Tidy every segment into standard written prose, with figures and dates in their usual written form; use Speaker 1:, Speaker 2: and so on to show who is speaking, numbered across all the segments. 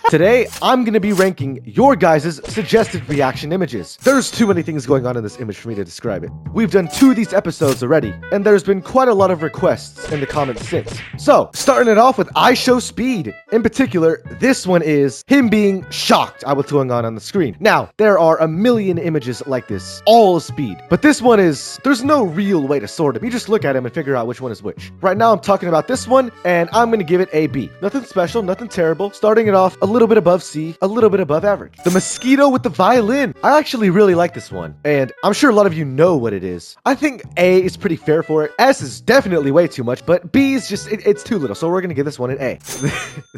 Speaker 1: Today, I'm going to be ranking your guys' suggested reaction images. There's too many things going on in this image for me to describe it. We've done 2 of these episodes already, and there's been quite a lot of requests in the comments since. So, starting it off with I Show Speed. In particular, this one is him being shocked at what's going on the screen. Now, there are a million images like this, all Speed. But this one is, there's no real way to sort them. You just look at them and figure out which one is which. Right now, I'm talking about this one, and I'm going to give it a B. Nothing special, nothing terrible. Starting it off a little bit above C, a little bit above average. The mosquito with the violin. I actually really like this one, and I'm sure a lot of you know what it is. I think A is pretty fair for it. S is definitely way too much, but B is just, it's too little, so we're gonna give this one an A.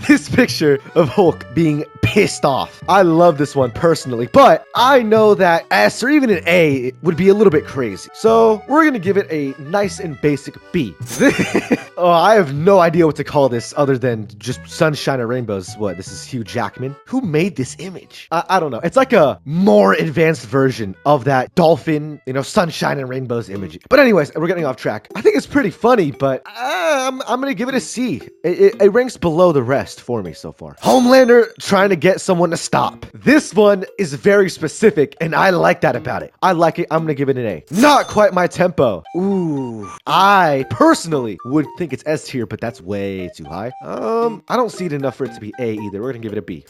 Speaker 1: This picture of Hulk being pissed off. I love this one personally, but I know that S or even an A would be a little bit crazy. So we're gonna give it a nice and basic B. Oh, I have no idea what to call this other than just sunshine and rainbows. What, this is Hugh Jackman? Who made this image? I don't know. It's like a more advanced version of that dolphin, sunshine and rainbows image. But anyways, we're getting off track. I think it's pretty funny, but I'm gonna give it a C. It ranks below the rest for me so far. Homelander trying to get someone to stop. This one is very specific, and I like that about it. I like it. I'm gonna give it an A. Not quite my tempo. Ooh, I personally would think it's S tier, but that's way too high. I don't see it enough for it to be A either. We're gonna give it a B.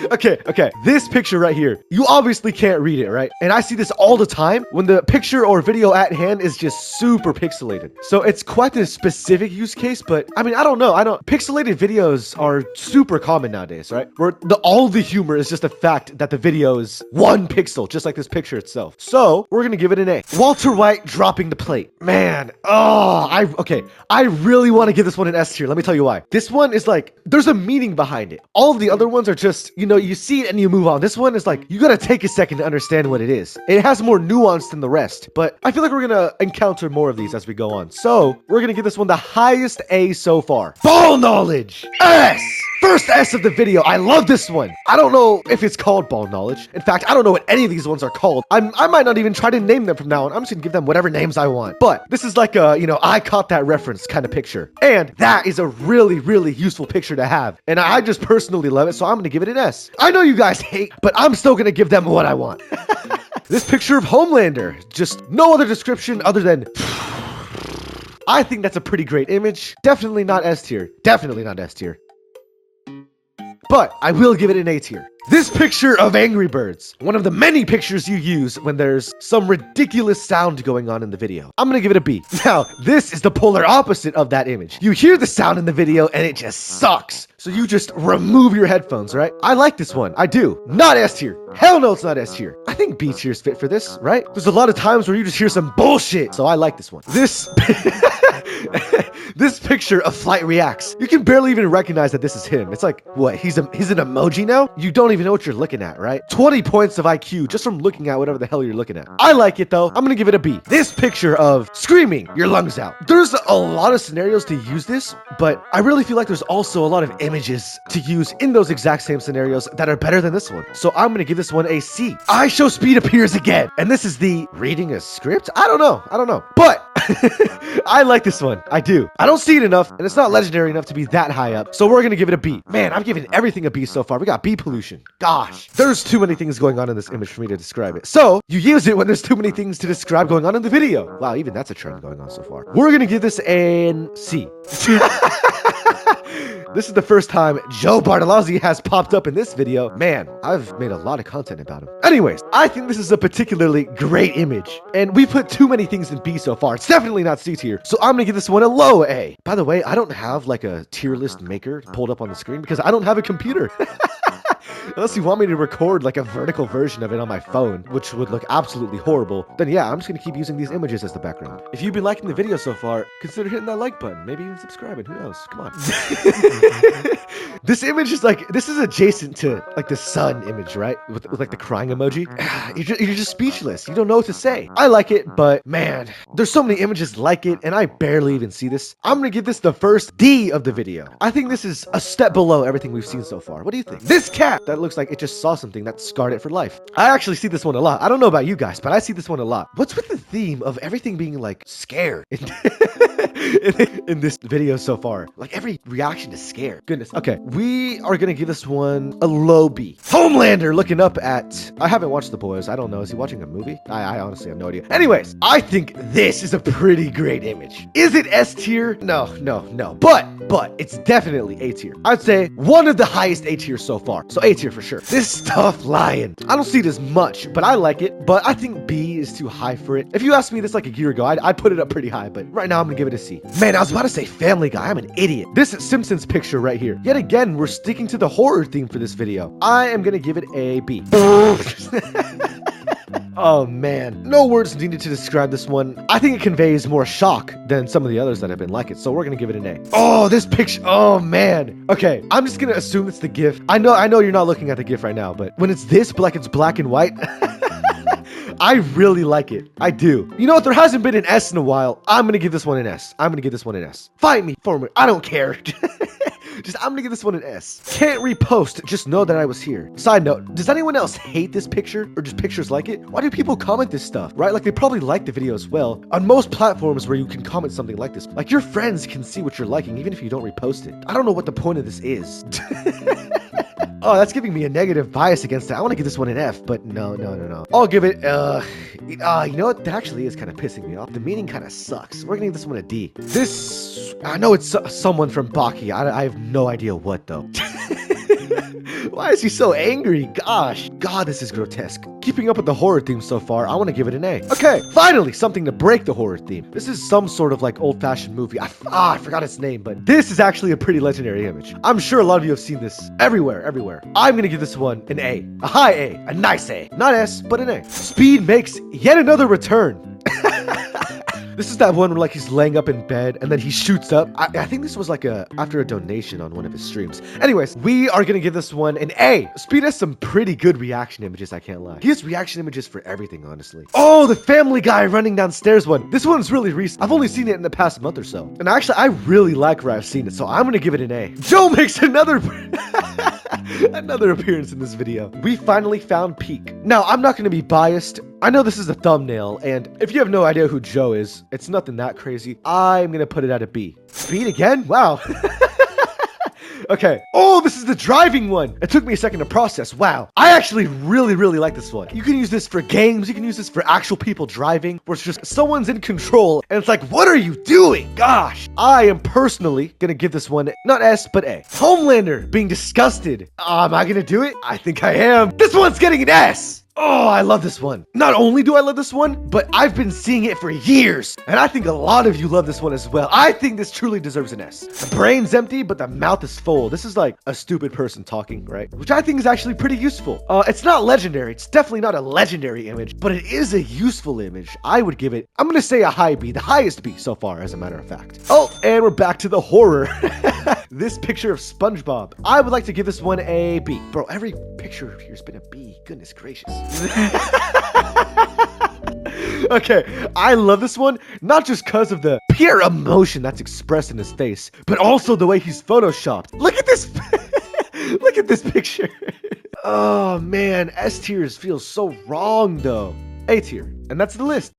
Speaker 1: Okay. This picture right here, you obviously can't read it, right? And I see this all the time when the picture or video at hand is just super pixelated. So it's quite a specific use case, but I mean, I don't know. Pixelated videos are super common nowadays, right? Where all the humor is just the fact that the video is 1 pixel, just like this picture itself. So we're gonna give it an A. Walter White dropping the plate. Man, I really want to give this one an S tier. Let me tell you why. This one is like, there's a meaning behind it. All of the other ones are just, you see it and you move on. This one is like, you gotta take a second to understand what it is. It has more nuance than the rest, but I feel like we're gonna encounter more of these as we go on. So we're gonna give this one the highest A so far. Ball knowledge, S. First S of the video. I love this one. I don't know if it's called ball knowledge. In fact, I don't know what any of these ones are called. I might not even try to name them from now on. I'm just gonna give them whatever names I want. But this is like a, I caught that reference kind of picture. And that is a really, really useful picture to have. And I just personally love it, so I'm gonna give it an S. I know you guys hate, but I'm still gonna give them what I want. This picture of Homelander, just no other description other than I think that's a pretty great image. Definitely not S tier. Definitely not S tier. But I will give it an A tier. This picture of Angry Birds, one of the many pictures you use when there's some ridiculous sound going on in the video. I'm gonna give it a B. Now, this is the polar opposite of that image. You hear the sound in the video and it just sucks. So you just remove your headphones, right? I like this one. I do. Not S tier. Hell no, it's not S tier. I think B tier's fit for this, right? There's a lot of times where you just hear some bullshit. So I like this one. This picture of Flight reacts. You can barely even recognize that this is him. It's like, what? He's an emoji now? You don't even know what you're looking at, right? 20 points of IQ just from looking at whatever the hell you're looking at. I like it though. I'm gonna give it a B. This picture of screaming your lungs out. There's a lot of scenarios to use this, but I really feel like there's also a lot of images to use in those exact same scenarios that are better than this one. So I'm gonna give this one a C. I Show Speed appears again. And this is the reading a script? I don't know. But I like this one. I do. I don't see it enough, and it's not legendary enough to be that high up. So we're gonna give it a B. Man, I've given everything a B so far. We got B pollution. Gosh, there's too many things going on in this image for me to describe it. So you use it when there's too many things to describe going on in the video. Wow, even that's a trend going on so far. We're gonna give this an C. This is the first time Joe Bartolozzi has popped up in this video. Man, I've made a lot of content about him. Anyways, I think this is a particularly great image. And we put too many things in B so far. It's definitely not C tier. So I'm gonna give this one a low A. By the way, I don't have like a tier list maker pulled up on the screen because I don't have a computer. Unless you want me to record like a vertical version of it on my phone, which would look absolutely horrible, then yeah, I'm just gonna keep using these images as the background. If you've been liking the video so far, consider hitting that like button, maybe even subscribing, who knows, come on. This image is like, this is adjacent to like the sun image, right? With like the crying emoji. You're just speechless, you don't know what to say. I like it, but man, there's so many images like it, and I barely even see this. I'm gonna give this the first D of the video. I think this is a step below everything we've seen so far. What do you think? This cat that looks like it just saw something that scarred it for life. I actually see this one a lot. I don't know about you guys, but I see this one a lot. What's with the theme of everything being like scared? in this video so far. Like every reaction is scared. Goodness. Okay, we are gonna give this one a low B. Homelander looking up at. I haven't watched The Boys. I don't know. Is he watching a movie? I honestly have no idea. Anyways, I think this is a pretty great image. Is it S tier? No. But it's definitely A tier. I'd say one of the highest A tier so far. So A tier for sure. This stuff lion. I don't see it as much, but I like it. But I think B is too high for it. If you asked me this like a year ago, I'd put it up pretty high, but right now I'm gonna give it a C. Man, I was about to say Family Guy. I'm an idiot. This is Simpsons picture right here. Yet again, we're sticking to the horror theme for this video. I am gonna give it a B. Oh man, no words needed to describe this one. I think it conveys more shock than some of the others that have been like it, so we're gonna give it an A. Oh, this picture, oh man. Okay, I'm just gonna assume it's the GIF. I know you're not looking at the GIF right now, but when it's this, but like it's black and white, I really like it. I do. You know what? There hasn't been an S in a while. I'm gonna give this one an S. Fight me for me. I don't care. I'm gonna give this one an S. Can't repost, just know that I was here. Side note, does anyone else hate this picture or just pictures like it? Why do people comment this stuff, right? Like they probably like the video as well. On most platforms where you can comment something like this, like your friends can see what you're liking even if you don't repost it. I don't know what the point of this is. Oh, that's giving me a negative bias against it. I want to give this one an F, but no. I'll give it, you know what? That actually is kind of pissing me off. The meaning kind of sucks. We're gonna give this one a D. This, I know it's someone from Baki. I have no idea what though. Why is he so angry? Gosh. God, this is grotesque. Keeping up with the horror theme so far, I want to give it an A. Okay, finally, something to break the horror theme. This is some sort of like old-fashioned movie. I forgot its name, but this is actually a pretty legendary image. I'm sure a lot of you have seen this everywhere. I'm going to give this one an A. A high A. A nice A. Not S, but an A. Speed makes yet another return. This is that one where like he's laying up in bed and then he shoots up. I think this was like after a donation on one of his streams. Anyways, we are gonna give this one an A. Speed has some pretty good reaction images, I can't lie. He has reaction images for everything, honestly. Oh, the Family Guy running downstairs one. This one's really recent. I've only seen it in the past month or so. And actually, I really like where I've seen it, so I'm gonna give it an A. Joe makes another appearance in this video. We finally found Peak. Now, I'm not gonna be biased. I know this is a thumbnail, and if you have no idea who Joe is, it's nothing that crazy. I'm gonna put it at a B. Speed again? Wow. Okay. Oh, this is the driving one. It took me a second to process. Wow. I actually really like this one. You can use this for games. You can use this for actual people driving, where it's just someone's in control, and it's like, what are you doing? Gosh. I am personally gonna give this one, not S, but A. Homelander being disgusted. Am I gonna do it? I think I am. This one's getting an S. Oh, I love this one. Not only do I love this one, but I've been seeing it for years. And I think a lot of you love this one as well. I think this truly deserves an S. The brain's empty, but the mouth is full. This is like a stupid person talking, right? Which I think is actually pretty useful. It's not legendary. It's definitely not a legendary image, but it is a useful image. I would give it, I'm gonna say a high B, the highest B so far, as a matter of fact. Oh, and we're back to the horror. This picture of SpongeBob. I would like to give this one a B. Bro, every picture of here's been a B. Goodness gracious. Okay, I love this one, not just because of the pure emotion that's expressed in his face, but also the way he's photoshopped. Look at this. Look at this picture. Oh man, S tier feels so wrong though. A tier, and that's the list.